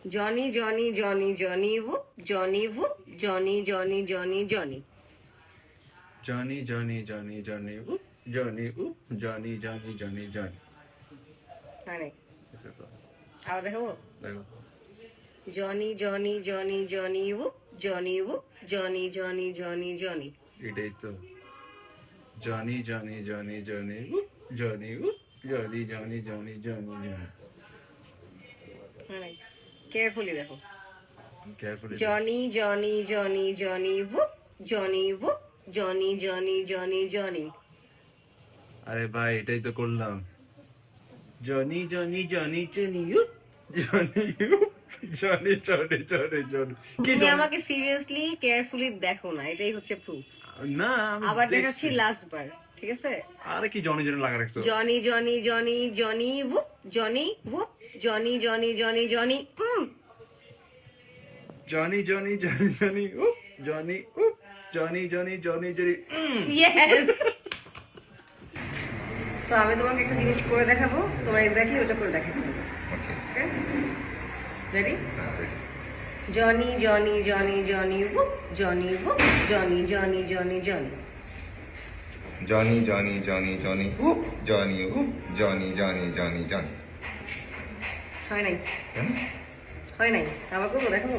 Johnny, Johnny, Johnny, Johnny, whoop, Johnny, whoop, Johnny, Johnny, Johnny, Johnny. Johnny, Johnny, Johnny, Johnny, whoop, Johnny, whoop, Johnny, Johnny, Johnny, Johnny. হয় নাই এসে তো আবার দেখাবো দেখো Johnny, Johnny, Johnny, Johnny, whoop, Johnny, whoop, Johnny, Johnny, Johnny, Johnny. এটাই তো Johnny, Johnny, Johnny, Johnny, whoop, Johnny, whoop, Johnny, Johnny, Johnny, Johnny, Johnny. হয় নাই কেয়ারফুলি দেখো Carefully. Johnny, Johnny, Johnny, Johnny, whoop, Johnny, whoop, Johnny, Johnny, Johnny, Johnny. আরে ভাই এটাই তো করলাম Johnny, Johnny, Johnny, Johnny, whoop, Johnny, whoop, Johnny, Johnny, Johnny, Johnny. কি তুমি Johnny? আমাকে সিরিয়াসলি কেয়ারফুলি দেখো না এটাই হচ্ছে প্রুফ না আমি আবার দেখছি। দেখাচ্ছি লাস্ট বার ঠিক আছে আরে কি জনি জনি লাগা রাখছো Johnny, Johnny, Johnny, Johnny, whoop, Johnny, whoop, Johnny, Johnny, Johnny, Johnny. Johnny, Johnny, Johnny, Johnny, whoop, Johnny, whoop, Johnny, Johnny, Johnny, Johnny. Yes. তো আমি তোমাকে একটা জিনিস করে দেখাবো তোমার এক্স্যাক্টলি ওটা করে দেখাবো ready Johnny, Johnny, Johnny, Johnny, whoop, Johnny, whoop, Johnny, Johnny, Johnny, Johnny. Johnny, Johnny, Johnny, Johnny, whoop, Johnny, whoop, Johnny, Johnny, Johnny, Johnny. হয় নাই কেন? হয় নাই আবার করবো দেখাবো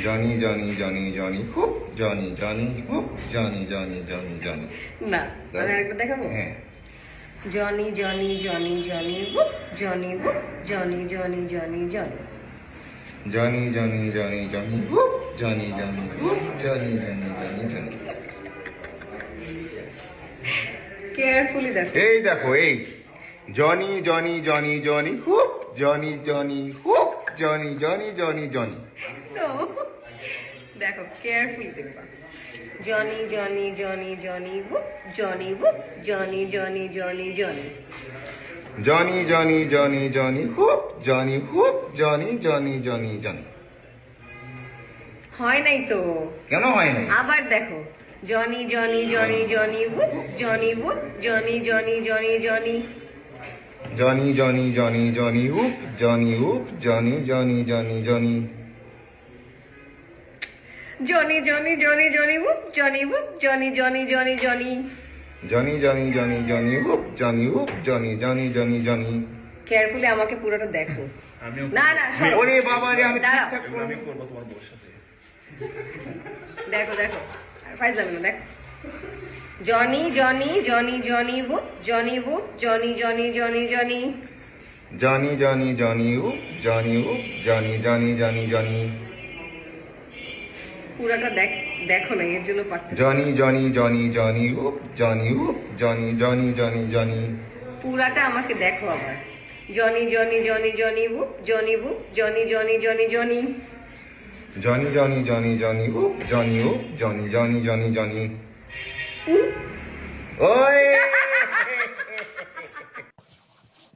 Johnny, Johnny, Johnny, Johnny, whoop, Johnny, Johnny, whoop, Johnny, Johnny, Johnny, Johnny. না আমি আরেকবার দেখাবো হ্যাঁ Johnny, Johnny, Johnny, Johnny, whoop, Johnny, whoop, Johnny, Johnny, Johnny, Johnny. Johnny, Johnny, Johnny, Johnny, whoop, Johnny, Johnny, whoop, Johnny, Johnny, Johnny, Johnny. Carefully দেখো এই দেখো এই Johnny, Johnny, Johnny, Johnny, whoop, Johnny, Johnny, whoop, Johnny, Johnny, Johnny, Johnny. তো দেখো carefully দেখবা Johnny, Johnny, Johnny, Johnny, whoop, Johnny, whoop, Johnny, Johnny, Johnny, Johnny. Johnny, Johnny, Johnny, Johnny, whoop, Johnny, whoop, Johnny, Johnny, Johnny, Johnny. হয় নাই তো কেন হয় নাই? আবার দেখো Johnny, Johnny, Johnny, Johnny, whoop, Johnny, whoop, Johnny, Johnny, Johnny, Johnny. Johnny, Johnny, Johnny, Johnny, whoop, Johnny, whoop, Johnny, Johnny, Johnny, Johnny. Johnny, Johnny, Johnny, Johnny, whoop, Johnny, whoop, Johnny, Johnny, Johnny, Johnny. Johnny, Johnny, Johnny, Johnny, whoop, Johnny, whoop, Johnny, Johnny, Johnny, Johnny. Carefully আমাকে পুরোটা দেখো আমিও না না সরো। ওরে বাবা রে আমি দাঁড়াও। ঠিকঠাক এগুলো আমি করবো তোমার বউর সাথে দেখো দেখো আর ফাইজলামি না দেখো Johnny, Johnny, Johnny, Johnny, whoop, Johnny, whoop, Johnny, Johnny, Johnny, Johnny. Johnny, Johnny, Johnny, whoop, Johnny, whoop, Johnny, Johnny, Johnny, Johnny. পুরাটা দেখো না এর জন্য পারতে Johnny, Johnny, Johnny, Johnny, whoop, Johnny, whoop, Johnny, Johnny, Johnny, Johnny. পুরাটা আমাকে দেখো আবার Johnny, Johnny, Johnny, Johnny, whoop, Johnny, whoop, Johnny, Johnny, Johnny, Johnny. Johnny, Johnny, Johnny, Johnny, whoop, Johnny, whoop, Johnny, Johnny, Johnny, Johnny. Oi!